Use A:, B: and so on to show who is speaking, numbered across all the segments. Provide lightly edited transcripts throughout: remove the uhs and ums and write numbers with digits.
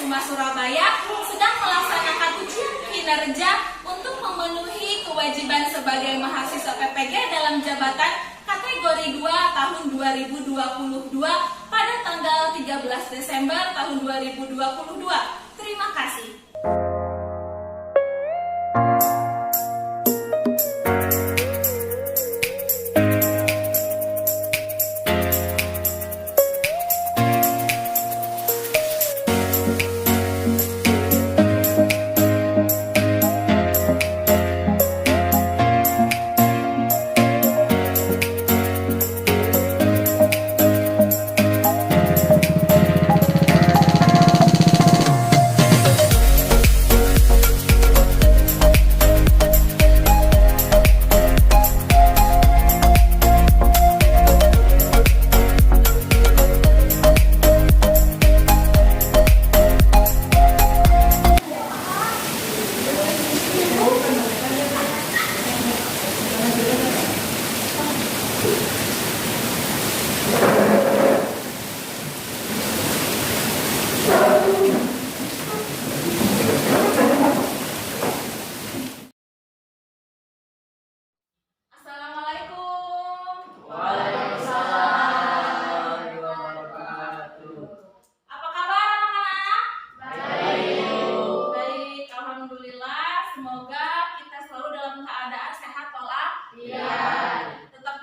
A: Kusuma Surabaya sedang melaksanakan ujian kinerja untuk memenuhi kewajiban sebagai mahasiswa PPG dalam jabatan kategori 2 tahun 2022 pada tanggal 13 Desember tahun 2022. Terima kasih.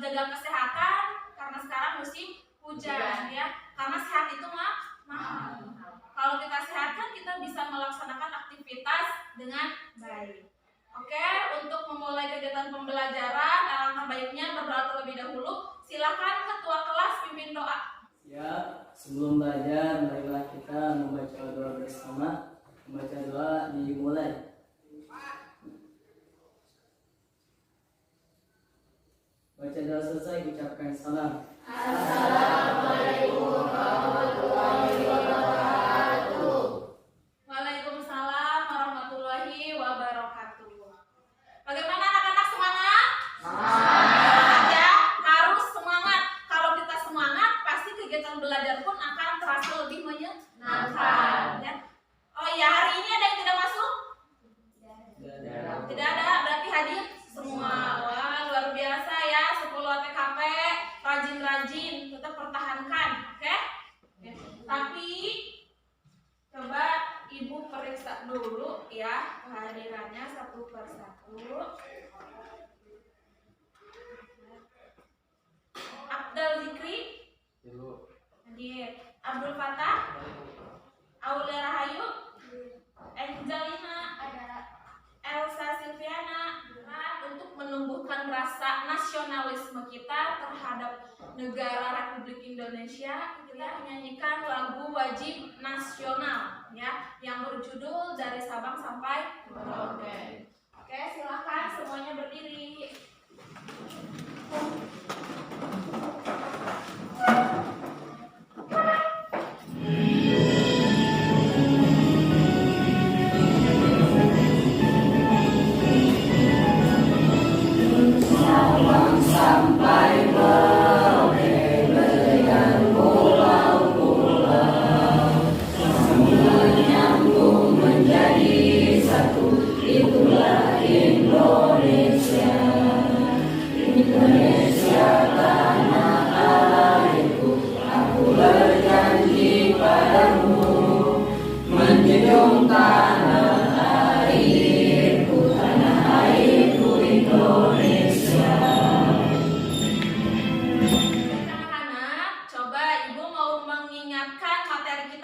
A: Jaga kesehatan karena sekarang musim hujan ya, karena sehat itu mahal. Kalau kita sehat kan kita bisa melaksanakan aktivitas dengan baik. Oke, untuk memulai kegiatan pembelajaran alangkah baiknya berdoa terlebih dahulu. Silakan ketua kelas pimpin doa.
B: Ya, sebelum belajar marilah kita membaca doa bersama. Membaca doa dimulai. Baca doa selesai, ucapkan salam.
A: Assalamualaikum warahmatullahi wabarakatuh. Waalaikumsalam warahmatullahi wabarakatuh. Bagaimana anak-anak, semangat? Semangat ya, harus semangat. Kalau kita semangat, pasti kegiatan belajar pun akan terasa lebih menyenangkan ya. Oh ya, hari ini ada yang tidak masuk? Tidak ada, berarti hadir semua. Wah, luar biasa ya, 10 ATKP, rajin-rajin, tetap pertahankan, oke? Tapi coba Ibu periksa dulu ya kehadirannya satu persatu. Abdul Zikri hadir, Abdul Fatah, Aulia Rahayu, Angelina, Elsa Silviana. Untuk menumbuhkan rasa nasionalisme kita terhadap negara Republik Indonesia, kita menyanyikan lagu wajib nasional ya, yang berjudul Dari Sabang Sampai Merauke. Oke, silakan semuanya berdiri.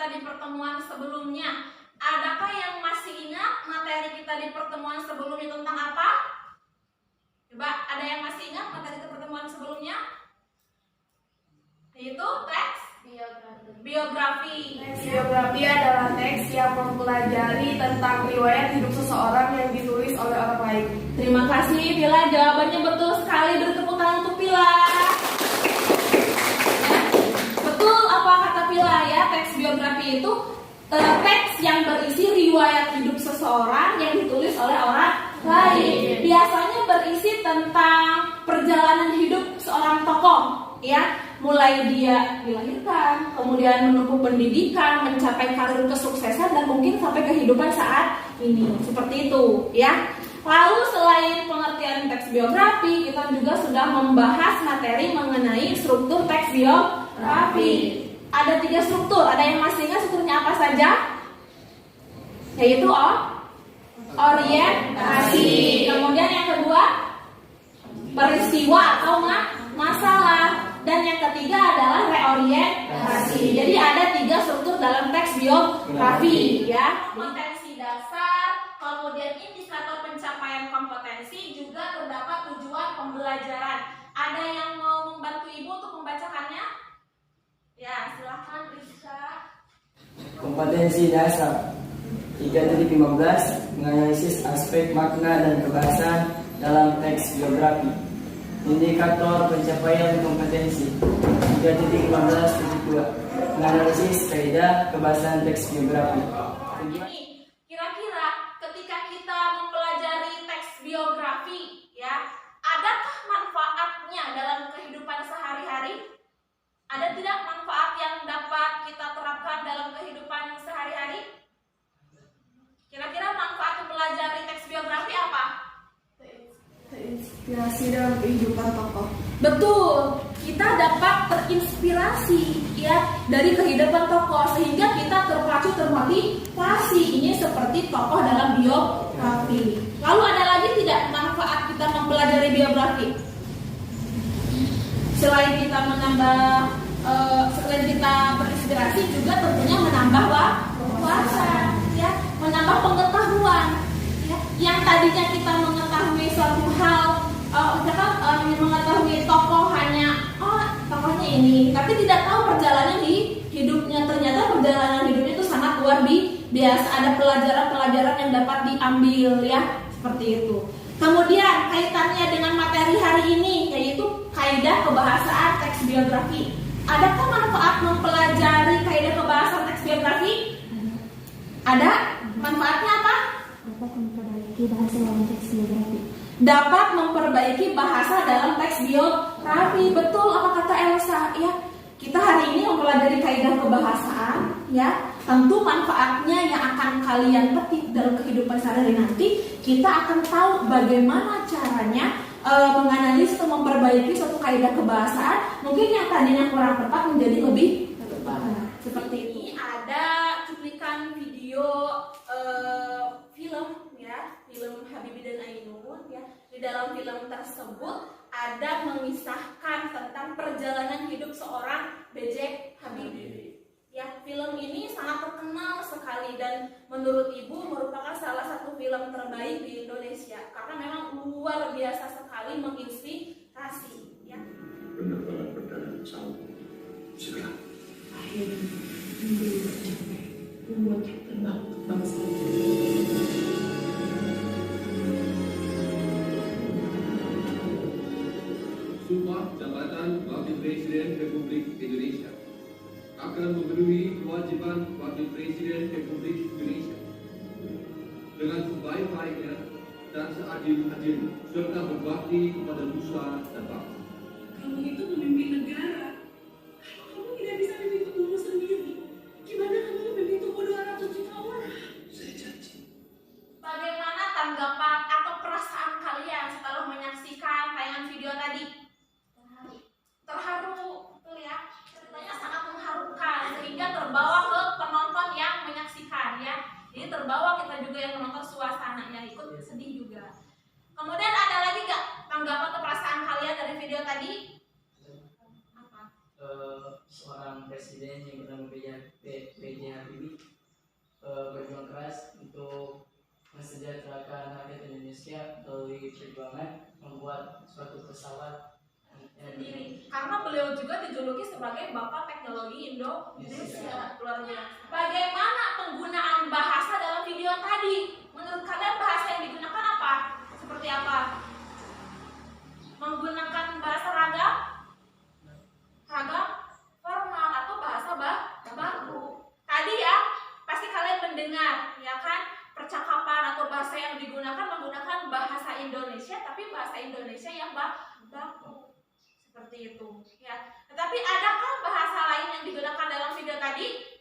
A: Di pertemuan sebelumnya, adakah yang masih ingat materi kita di pertemuan sebelumnya tentang apa? Coba, ada yang masih ingat materi pertemuan sebelumnya? Yaitu teks biografi.
C: Teks biografi adalah teks yang mempelajari tentang riwayat hidup seseorang yang ditulis oleh orang lain.
A: Terima kasih Pila, jawabannya betul sekali. Beri tepuk tangan untuk Pila. Betul apa kata Pila ya, teks biografi itu teks yang berisi riwayat hidup seseorang yang ditulis oleh orang lain. Biasanya berisi tentang perjalanan hidup seorang tokoh, ya. mulai dia dilahirkan, kemudian menempuh pendidikan, mencapai karir kesuksesan, dan mungkin sampai kehidupan saat ini. Seperti itu ya. Lalu selain pengertian teks biografi, kita juga sudah membahas materi mengenai struktur teks biografi. Ada 3 struktur, ada yang masih ingat strukturnya apa saja? Yaitu orientasi. Kemudian yang kedua, peristiwa atau masalah. Dan yang ketiga adalah reorientasi. Jadi ada 3 struktur dalam teks biografi ya. Kompetensi dasar, kemudian indikator pencapaian kompetensi, juga terdapat tujuan pembelajaran. Ada yang mau membantu Ibu untuk membacakannya? Ya, silahkan Rizka.
B: Kompetensi dasar 3.15 menganalisis aspek makna dan kebahasan dalam teks biografi. Indikator pencapaian kompetensi 3.15.2 menganalisis kaidah kebahasan teks biografi.
A: Ini kira-kira ketika kita mempelajari teks biografi ya, adakah manfaatnya dalam kehidupan sehari-hari? Ada tidak manfaat yang dapat kita terapkan dalam kehidupan sehari-hari? Kira-kira manfaat mempelajari teks biografi apa?
C: Terinspirasi dalam kehidupan tokoh.
A: Betul, kita dapat terinspirasi ya dari kehidupan tokoh, sehingga kita terpacu termotivasi. Ini seperti tokoh dalam biografi. Lalu ada lagi tidak manfaat kita mempelajari biografi? Selain kita selain kita terinspirasi, juga tentunya menambah wawasan, ya, menambah pengetahuan. Ya. Yang tadinya kita mengetahui suatu hal, mengetahui tokoh hanya tokohnya ini, tapi tidak tahu perjalanan di hidupnya. Ternyata perjalanan hidupnya itu sangat luar biasa. Ada pelajaran-pelajaran yang dapat diambil, ya, seperti itu. Kemudian kaitannya dengan materi hari ini, yaitu kaidah kebahasaan teks biografi. Adakah manfaat mempelajari kaidah kebahasaan teks biografi? Ada. Manfaatnya apa?
D: Dapat memperbaiki bahasa dalam teks biografi.
A: Dapat memperbaiki bahasa dalam teks biografi. Betul apa kata Elsa? Ya, kita hari ini mempelajari kaidah kebahasaan, ya. Tentu manfaatnya yang akan kalian petik dalam kehidupan sehari-hari nanti. Kita akan tahu bagaimana caranya menganalisis atau memperbaiki suatu kaidah kebahasaan. Mungkin yang tadinya kurang tepat menjadi lebih tepat. Seperti ini ada cuplikan video film, ya, film Habibie dan Ainun, ya. Di dalam film tersebut ada mengisahkan tentang perjalanan hidup seorang B.J. Habibie. Ya, film ini sangat terkenal sekali dan menurut Ibu merupakan salah satu film terbaik di Indonesia karena memang luar biasa sekali menginspirasi, ya.
E: Penerbangan perdana pesawat segera.
C: Akhirnya memberi tercapai, membuat terbang ke bangsa.
F: Sumpah Jabatan Wakil Presiden Republik Indonesia akan memenuhi kewajiban Wakil Presiden Republik Indonesia dengan sebaik-baiknya dan seadil-adilnya serta berbakti kepada nusa dan bangsa.
G: Kamu itu memimpin negara. Kalau kamu tidak bisa memimpin tubuhmu sendiri, gimana kamu memimpin tubuh 200 juta orang?
E: Saya janji.
A: Bagaimana tanggapan atau perasaan kalian setelah menyaksikan tayangan video tadi? Terharu, betul ya? Ceritanya sangat mengharukan sehingga terbawa ke penonton yang menyaksikan, ya. Jadi terbawa kita juga yang menonton suasananya, ikut sedih juga. Kemudian ada lagi gak tanggapan atau perasaan kalian dari video tadi? Apa?
B: Seorang presiden yang bernama B.J. Habibie berjuang keras untuk mensejahterakan rakyat Indonesia melalui perjuangan membuat suatu pesawat
A: Sendiri. Karena beliau juga dijuluki sebagai Bapak Teknologi Indonesia. Luar biasa. Bagaimana penggunaan bahasa dalam video tadi? Menurut kalian bahasa yang digunakan apa? Seperti apa? Menggunakan bahasa ragam formal atau bahasa baku. Tadi ya, pasti kalian mendengar, ya kan? Percakapan atau bahasa yang digunakan menggunakan bahasa Indonesia, tapi bahasa Indonesia yang baku. Seperti itu, ya. Tetapi adakah bahasa lain yang digunakan dalam video tadi?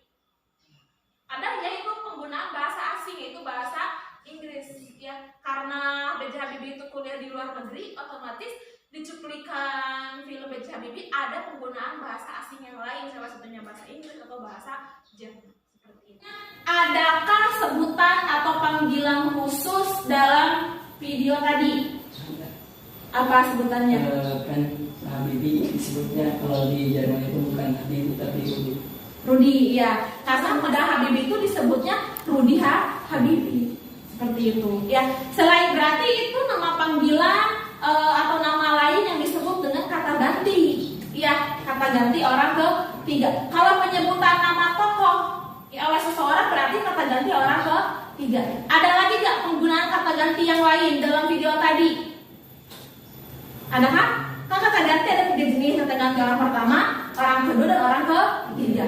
A: Ada, yaitu penggunaan bahasa asing, yaitu bahasa Inggris ya. Karena B.J. Habibie itu kuliah di luar negeri, otomatis di cuplikan film B.J. Habibie ada penggunaan bahasa asing yang lain, salah satunya bahasa Inggris atau bahasa Jerman seperti itu. Adakah sebutan atau panggilan khusus dalam video tadi? Apa sebutannya?
B: Kan Habibie disebutnya kalau di Jerman itu bukan Habibie tapi Rudi.
A: Rudi, ya. Karena pada Habibie itu disebutnya Rudi Habibie. Seperti itu, ya. Selain berarti itu nama panggilan atau nama lain yang disebut dengan kata ganti. Ya, kata ganti orang ketiga. Kalau penyebutan nama tokoh ya, oleh seseorang berarti kata ganti orang ketiga. Ada lagi nggak penggunaan kata ganti yang lain dalam video tadi? Adakah? Kan kata ganti ada 3 jenis, kata ganti orang pertama, orang kedua, dan orang ketiga.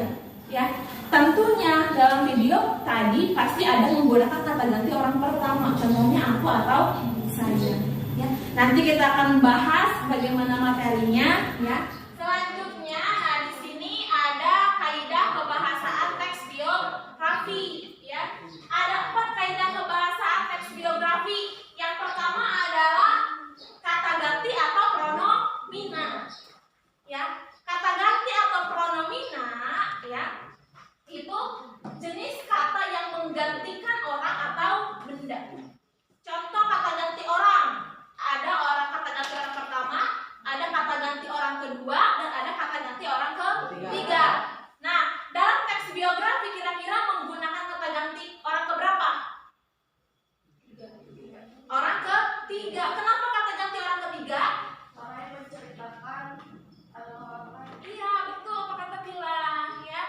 A: Ya, tentunya dalam video tadi pasti ada menggunakan kata ganti orang pertama, contohnya aku atau saya. Ya, nanti kita akan bahas bagaimana materinya. Ya, selanjutnya, nah di sini ada kaidah kebahasaan teks biografi. Ya, ada 4 kaidah kebahasaan teks biografi. Yang pertama adalah kata ganti atau pronomina. Ya, kata ganti atau pronomina ya itu jenis kata yang menggantikan orang atau benda. Contoh kata ganti orang, ada orang kata ganti orang pertama, ada kata ganti orang kedua, dan ada kata ganti orang ketiga. Nah, dalam teks biografi kira-kira menggunakan kata ganti orang keberapa? Orang ketiga. Kenapa kata ganti orang ketiga?
C: Orang yang menceritakan atau apa?
A: Iya, betul apa kata bilang ya.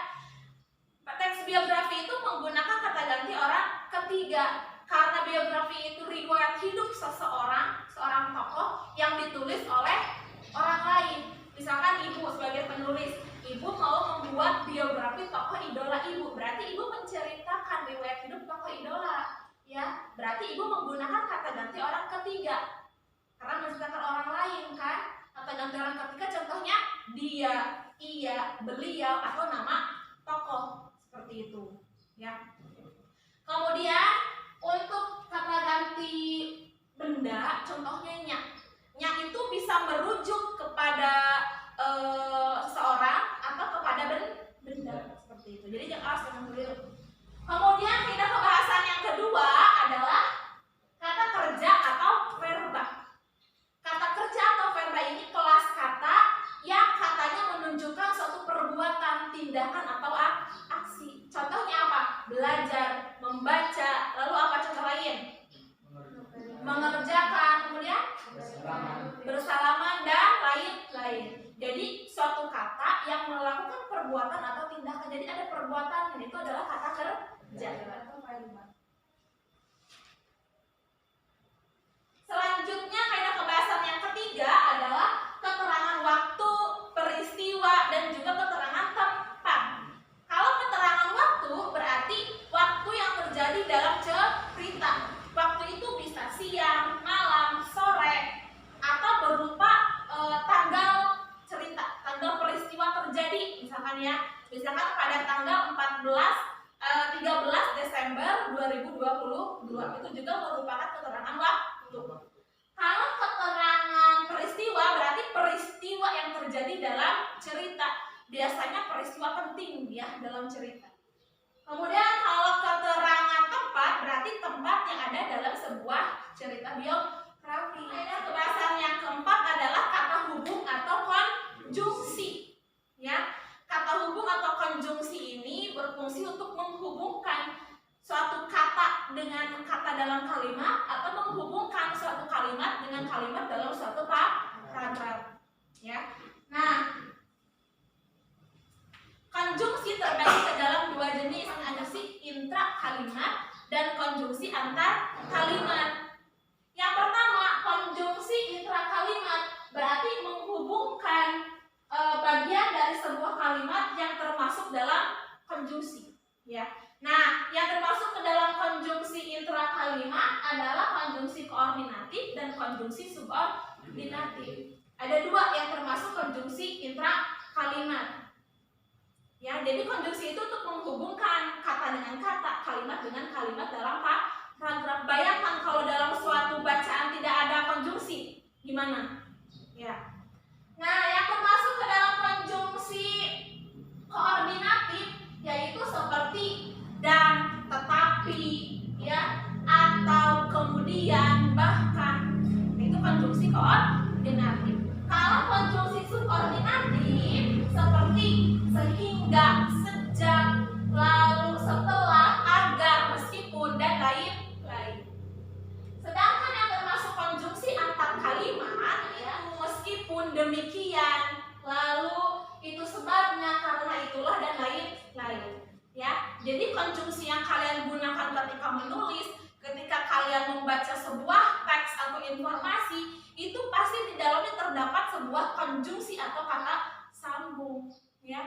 A: Teks biografi itu menggunakan kata ganti orang ketiga karena biografi itu riwayat hidup seseorang, seorang tokoh yang ditulis oleh orang lain. Misalkan ibu sebagai penulis, ibu mau membuat biografi tokoh idola ibu, berarti ibu menceritakan riwayat hidup tokoh idola. Ya, berarti ibu menggunakan kata ganti orang ketiga karena menceritakan orang lain kan. Kata ganti orang ketiga contohnya dia, ia, beliau, atau nama tokoh. Seperti itu, ya. Kemudian untuk kata ganti benda, contohnya nyak. Nyak itu bisa merujuk kepada seseorang atau kepada benda, seperti itu. Jadi jangan keliru. Kemudian kaidah kebahasan yang kedua adalah kata kerja atau verba. Kata kerja atau verba ini kelas kata yang katanya menunjukkan suatu perbuatan, tindakan, atau aksi. Contohnya apa? Belajar, membaca, lalu apa contoh lain? Mengerjakan, kemudian bersalaman, dan lain-lain. Jadi suatu kata yang melakukan perbuatan atau tindakan. Jadi ada perbuatan, itu adalah kata kerja atau verba. Selanjutnya kaidah kebahasan yang ketiga adalah keterangan waktu, peristiwa, dan juga keterangan tempat. Kalau keterangan waktu berarti waktu yang terjadi dalam cerita. Waktu itu bisa siang, malam, sore, atau berupa tanggal cerita, tanggal peristiwa terjadi. Misalkan pada tanggal 13 Desember 2022 itu juga merupakan keterangan waktu. Kalau keterangan peristiwa berarti peristiwa yang terjadi dalam cerita. Biasanya peristiwa penting ya dalam cerita. Kemudian kalau keterangan tempat berarti tempat yang ada dalam sebuah cerita biografi. Kebahasan yang keempat adalah kata hubung atau konjungsi. Ya, kata hubung atau konjungsi ini berfungsi untuk menghubungkan suatu kata dengan kata dalam kalimat atau menghubungkan suatu kalimat dengan kalimat dalam suatu paragraf. Ya. Nah, konjungsi terbagi ke dalam 2 jenis, konjungsi intra kalimat dan konjungsi antar kalimat. Yang pertama, konjungsi intra kalimat berarti menghubungkan bagian dari sebuah kalimat yang termasuk dalam konjungsi. Ya. Nah, yang termasuk ke dalam konjungsi intra kalimat adalah konjungsi koordinatif dan konjungsi subordinatif. Ada 2 yang termasuk konjungsi intra kalimat. Ya, jadi konjungsi itu untuk menghubungkan kata dengan kata, kalimat dengan kalimat dalam paragraf. Bayangkan kalau dalam suatu bacaan tidak ada konjungsi, gimana? Ya. Nah, yang termasuk ke dalam konjungsi koordinatif yaitu seperti dan, tetapi, ya, atau, kemudian, bahkan. Itu konjungsi koordinatif. Kalau konjungsi subordinatif seperti sehingga, sejak, lalu, setelah, agar, meskipun, dan lain-lain. Sedangkan yang termasuk konjungsi antar kalimat, ya, meskipun demikian, lalu, itu sebabnya, karena itulah, dan lain-lain. Ya, jadi konjungsi yang kalian gunakan ketika menulis, ketika kalian membaca sebuah teks atau informasi, itu pasti di dalamnya terdapat sebuah konjungsi atau kata sambung, ya.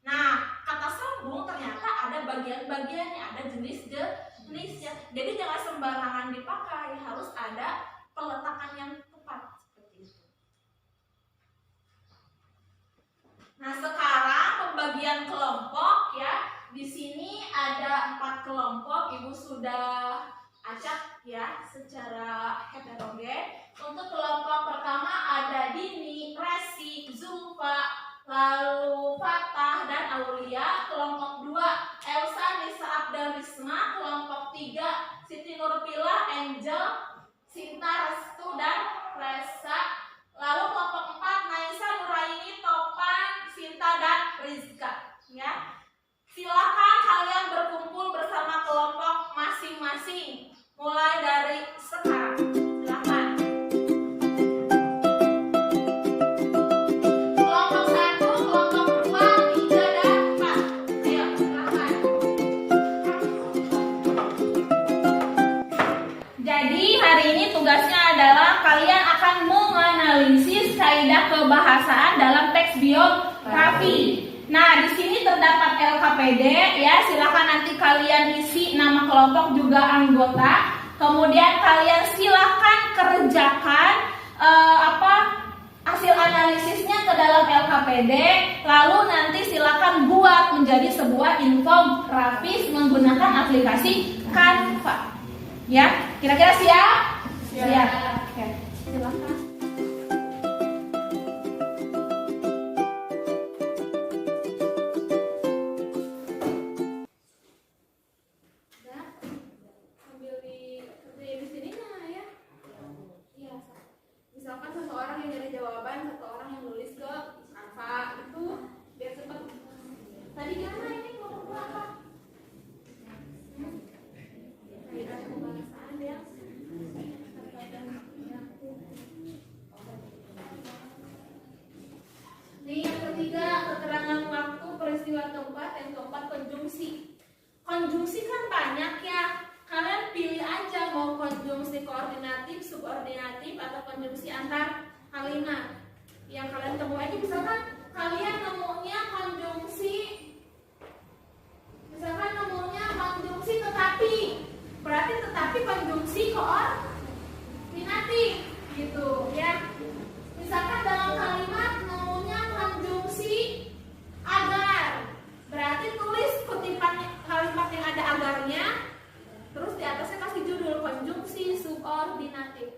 A: Nah, kata sambung ternyata ada bagian-bagiannya, ada jenis-jenisnya. Jadi jangan sembarangan dipakai, harus ada peletakan yang tepat seperti itu. Nah, sekarang pembagian kelompok, ya. Di sini ada 4 kelompok, Ibu sudah acak, ya, secara heterogen. Untuk kelompok pertama ada Dini, Resi, Zulfa, lalu Fatah dan Aulia. Kelompok 2 Elsa, Nisa, Abdel, Risma. Kelompok 3 Siti Nurpila, Angel, Sinta, Restu dan Resa. Lalu kelompok 4 Naisa, Nuraini, Topan, Sinta dan Rizka, ya. Silakan kalian berkumpul bersama kelompok masing-masing mulai dari sekarang. Silakan. Kelompok 1, kelompok 2, 3 dan 4. Ayo, silakan. Jadi hari ini tugasnya adalah kalian akan menganalisis kaidah kebahasaan dalam teks biografi. Nah, di sini terdapat LKPD, ya. Silakan nanti kalian isi nama kelompok juga anggota. Kemudian kalian silakan kerjakan hasil analisisnya ke dalam LKPD. Lalu nanti silakan buat menjadi sebuah infografis menggunakan aplikasi Canva. Ya, kira-kira siap? Siap. Oke, silakan. Misalkan satu orang yang nyari jawaban, satu orang yang nulis ke Canva, itu biar cepat. Tadi gimana ini kelompok berapa? Kaidah pembahasan ya. Nih yang ketiga, keterangan waktu, peristiwa tempat, yang keempat konjungsi. Konjungsi kan banyak ya. Kalian pilih aja mau konjungsi koordinatif, subordinatif, atau konjungsi antar kalimat. Yang kalian temui aja, misalkan kalian nemunya konjungsi, misalkan nemunya konjungsi tetapi, berarti tetapi konjungsi koordinatif, gitu ya. Misalkan dalam kalimat nemunya konjungsi agar, berarti tulis kutipan kalimat yang ada agarnya. Terus di atasnya kasih judul konjungsi subordinatif.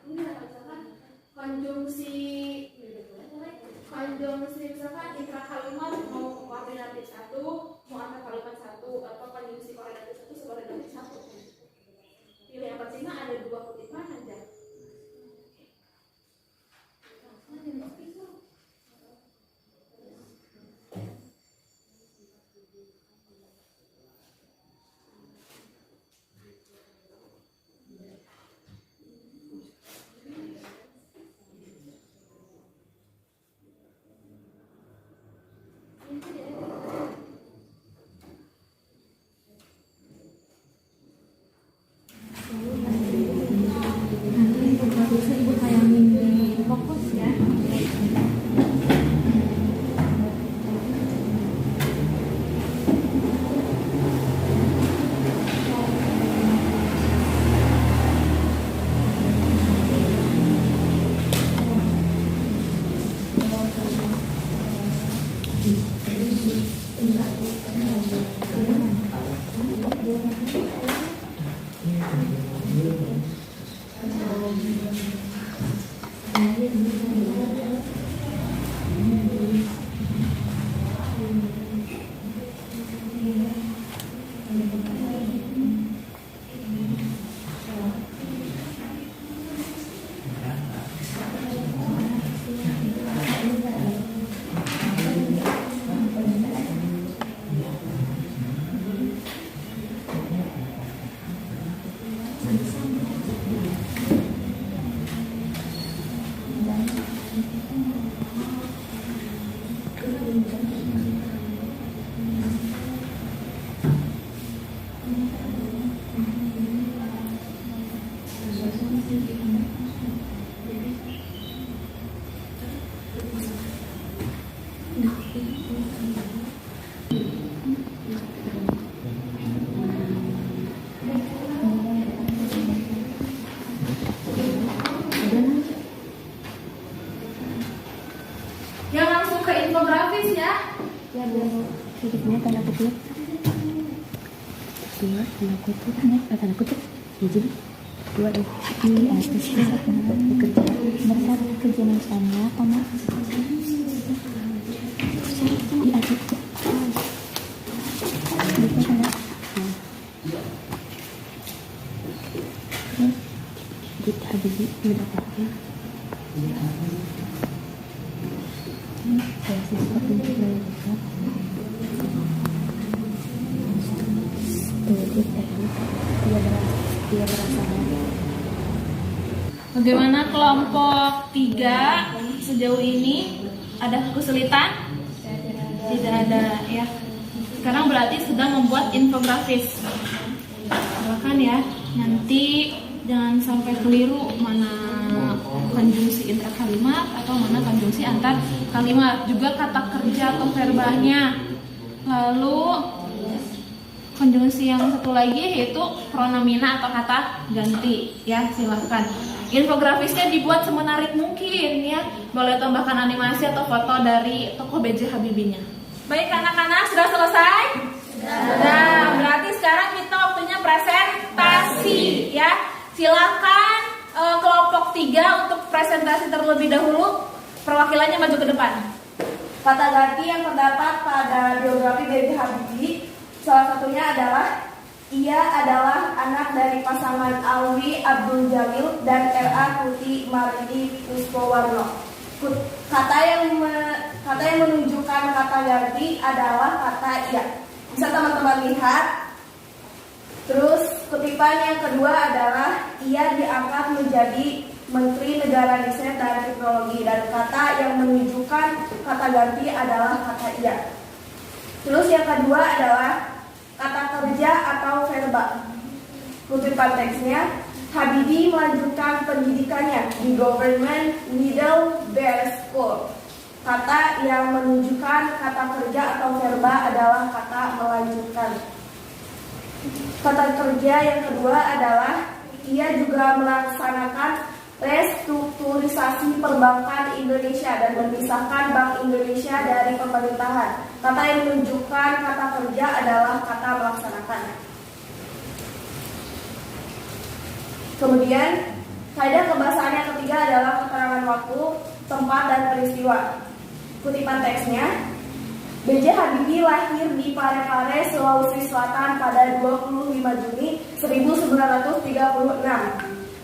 A: Ini misalkan konjungsi misalkan intra kalimat mau koordinatif 1, mau antar kalimat 1, atau konjungsi koordinatif 1, subordinatif 1. Pilih yang pertama, ada 2 kutipan aja.
C: Yang langsung ke infografis ya.
D: Ya, biar hidupnya tanda kutip. Dua, tanda kutip, tanda kutip. Ya, jadi dua di atas bekerja besar kerja misalnya, koma di atas bisa tanda kita habis mendapatkan saya seperti itu belajar dia berasa
A: Bagaimana kelompok 3 sejauh ini? Ada kesulitan? Tidak ada ya. Sekarang berarti sedang membuat infografis. Silakan ya. Nanti jangan sampai keliru mana konjungsi interkalimat atau mana konjungsi antar kalimat. Juga kata kerja atau verbanya. Lalu konjungsi yang satu lagi yaitu pronomina atau kata ganti ya, silahkan. Infografisnya dibuat semenarik mungkin ya. Boleh tambahkan animasi atau foto dari tokoh B.J. Habibie-nya. Baik anak-anak, sudah selesai? Sudah. Berarti sekarang kita waktunya presentasi ya. Silahkan kelompok 3 untuk presentasi terlebih dahulu. Perwakilannya maju ke depan.
C: Kata ganti yang terdapat pada biografi B.J. Habibie salah satunya adalah ia adalah anak dari pasangan Alwi Abdul Jamil dan R.A. Kuti Marini Puspowarno. Kata yang menunjukkan kata ganti adalah kata ia. Bisa teman-teman lihat. Terus kutipan yang kedua adalah ia diangkat menjadi Menteri Negara Riset dan Teknologi, dan kata yang menunjukkan kata ganti adalah kata ia. Terus yang kedua adalah kata kerja atau verba. Kutipan teksnya, Habibie melanjutkan pendidikannya di Government Middle Bear School. Kata yang menunjukkan kata kerja atau verba adalah kata melanjutkan. Kata kerja yang kedua adalah ia juga melaksanakan restrukturisasi perbankan Indonesia dan memisahkan Bank Indonesia dari pemerintahan. Kata yang menunjukkan kata kerja adalah kata melaksanakan. Kemudian, kaidah kebahasaan yang ketiga adalah keterangan waktu, tempat, dan peristiwa. Kutipan teksnya, B.J. Habibie lahir di Parepare, Sulawesi Selatan pada 25 Juni 1936.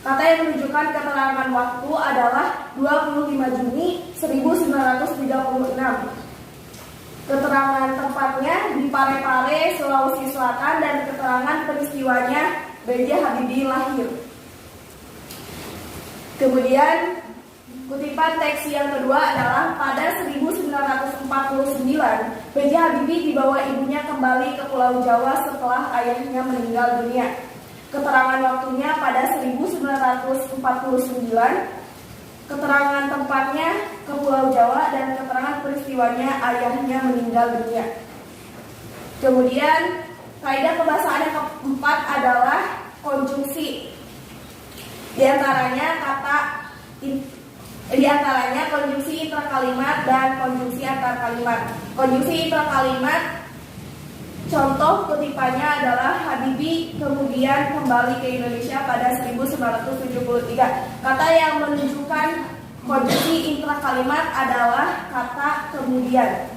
C: Kata yang menunjukkan keterangan waktu adalah 25 Juni 1936. Keterangan tempatnya di Parepare, Sulawesi Selatan, dan keterangan peristiwanya B.J. Habibie lahir. Kemudian kutipan teks yang kedua adalah pada 1949 B.J. Habibie dibawa ibunya kembali ke Pulau Jawa setelah ayahnya meninggal dunia. Keterangan waktunya pada 1949, keterangan tempatnya ke Pulau Jawa, dan keterangan peristiwanya ayahnya meninggal dunia. Kemudian kaidah kebahasaan yang keempat adalah konjungsi. Di antaranya konjungsi intrakalimat dan konjungsi antarkalimat. Konjungsi intrakalimat, contoh kutipannya adalah Habibie kemudian kembali ke Indonesia pada 1973. Kata yang menunjukkan konjungsi intrakalimat adalah kata kemudian.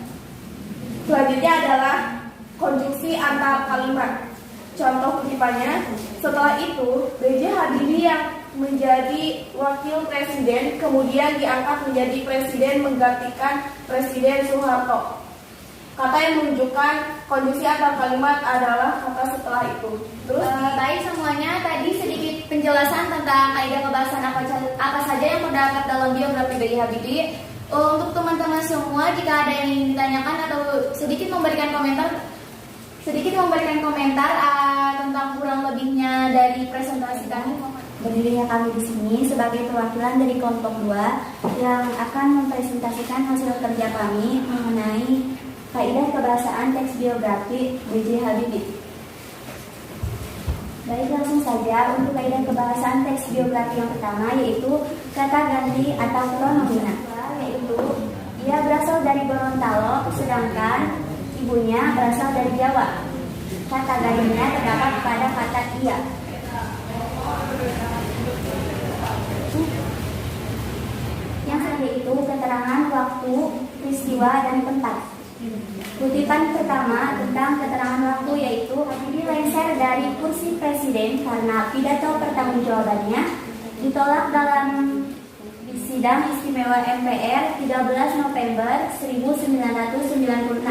C: Selanjutnya adalah konjungsi antarkalimat. Contoh kutipannya, setelah itu B.J. Habibie yang menjadi wakil presiden kemudian diangkat menjadi presiden menggantikan Presiden Soeharto. Kata yang menunjukkan konjungsi antar kalimat adalah kata setelah itu. Terus
H: baik semuanya, tadi sedikit penjelasan tentang kaidah kebahasaan apa saja yang terdapat dalam biografi B.J. Habibie. Untuk teman-teman semua, jika ada yang ingin ditanyakan atau sedikit memberikan komentar tentang kurang lebihnya dari presentasi kami, Berdirinya kami di sini sebagai perwakilan dari kelompok 2 yang akan mempresentasikan hasil kerja kami mengenai kaidah kebahasaan teks biografi B.J. Habibie. Baik, langsung saja untuk kaidah kebahasaan teks biografi yang pertama yaitu kata ganti atau pronomina, yaitu ia berasal dari Gorontalo sedangkan ibunya berasal dari Jawa. Kata gantinya terdapat pada kata ia. Yang selanjutnya itu keterangan waktu, peristiwa, dan tempat. Kutipan pertama tentang keterangan waktu yaitu Habibie lengser dari kursi presiden karena pidato pertanggungjawabannya ditolak dalam sidang istimewa MPR 13 November 1996.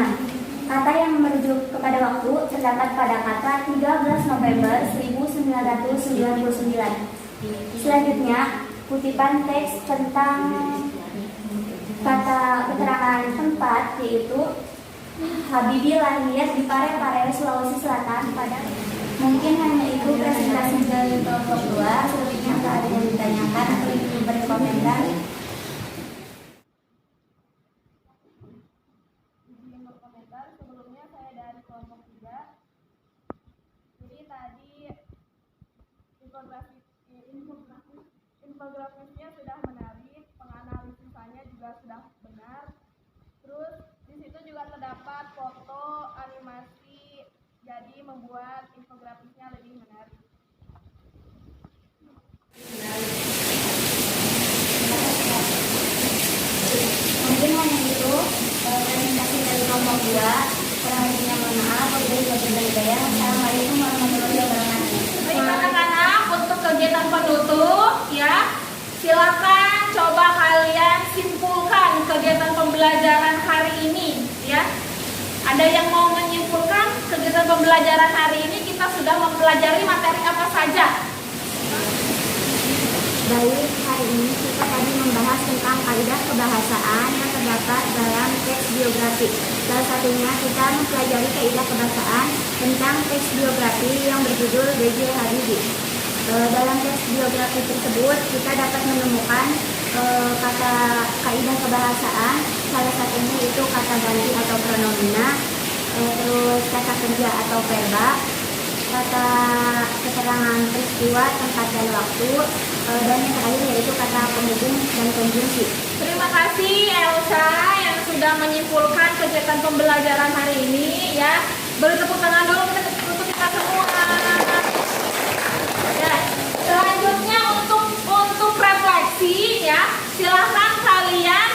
H: Kata yang merujuk kepada waktu terdapat pada kata 13 November 1999. Selanjutnya, kutipan teks tentang kata keterangan tempat yaitu Habibie lahir di Parepare, Sulawesi Selatan pada mungkin hanya itu presentasi dari kelompok 2. Selanjutnya tak ada yang ditanyakan atau ingin berkomentar. Izin berkomentar, sebelumnya saya dari kelompok 3. Jadi tadi infografisnya sudah menarik, penganalisisannya juga sudah benar. Terus di situ juga terdapat foto, animasi, jadi membuat infografisnya lebih menarik. Mungkin hanya itu presentasi dari kelompok 2. Kurang lebihnya mohon maaf. Assalamualaikum warahmatullahi wabarakatuh.
A: Baik anak-anak, untuk kegiatan penutup ya, silakan coba kalian simpulkan kegiatan pembelajaran hari ini ya. Ada yang mau menyimpulkan kegiatan pembelajaran hari ini kita sudah mempelajari materi apa saja?
H: Baik, hari ini kita tadi membahas tentang kaidah kebahasaan yang terdapat dalam teks biografi. Salah satunya kita mempelajari kaidah kebahasaan tentang teks biografi yang berjudul B.J. Habibie. Dalam teks biografi tersebut kita dapat menemukan kata kaidah kebahasaan, salah satunya itu kata ganti atau pronomina, terus kata kerja atau verba, kata keterangan peristiwa, tempat dan waktu, dan yang terakhir yaitu kata penghubung dan konjungsi.
A: Terima kasih Elsa yang sudah menyimpulkan kegiatan pembelajaran hari ini ya. Beri tepuk tangan dulu untuk kita semua. Ya, selanjutnya untuk refleksi ya, silahkan kalian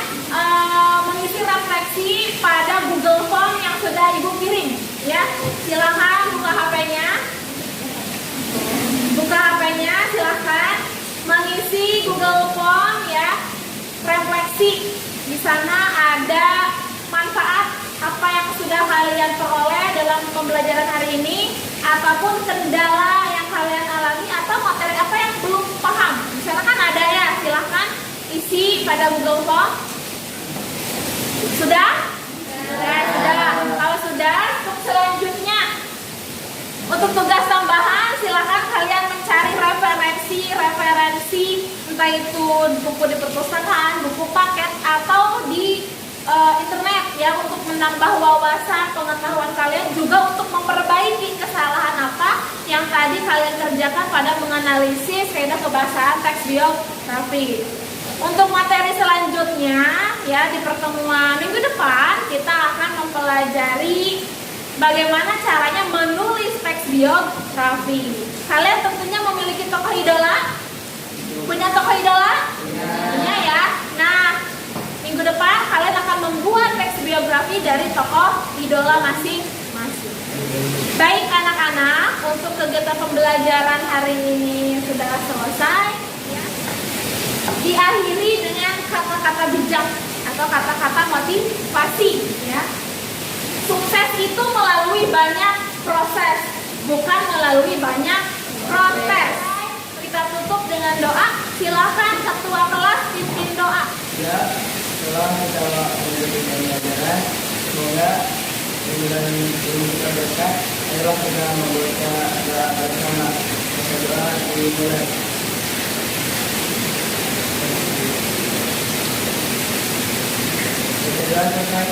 A: mengisi refleksi pada Google Form yang sudah Ibu kirim ya. Silahkan buka HP-nya. Silahkan mengisi Google Form ya. Refleksi. Di sana ada manfaat apa yang sudah kalian peroleh dalam pembelajaran hari ini, ataupun kendala yang kalian alami atau materi apa yang belum paham. Di sana kan ada ya, silahkan isi pada Google Form. Sudah? Sudah. Kalau sudah, untuk selanjutnya untuk tugas tambahan silahkan kalian mencari referensi entah itu buku di perpustakaan, buku paket atau di internet ya, untuk menambah wawasan pengetahuan kalian, juga untuk memperbaiki kesalahan apa yang tadi kalian kerjakan pada menganalisis kaidah kebahasaan teks biografi. Untuk materi selanjutnya ya, di pertemuan minggu depan kita akan mempelajari bagaimana caranya menulis teks biografi. Kalian tentunya memiliki tokoh idola? Punya tokoh idola? Punya ya. Nah, minggu depan kalian akan membuat teks biografi dari tokoh idola masing-masing. Baik anak-anak, untuk kegiatan pembelajaran hari ini sudah selesai ya. Diakhiri dengan kata-kata bijak atau kata-kata motivasi ya. Sukses itu melalui banyak proses, bukan melalui banyak protes. Kita tutup dengan doa. Silakan ketua kelas pimpin doa.
B: Ya, setelah kita menjalani pembelajaran, semoga dengan ilmu kita berkah, ayolah kita membaca doa bersama. Berdoa di mulai. Silakan Ustaz.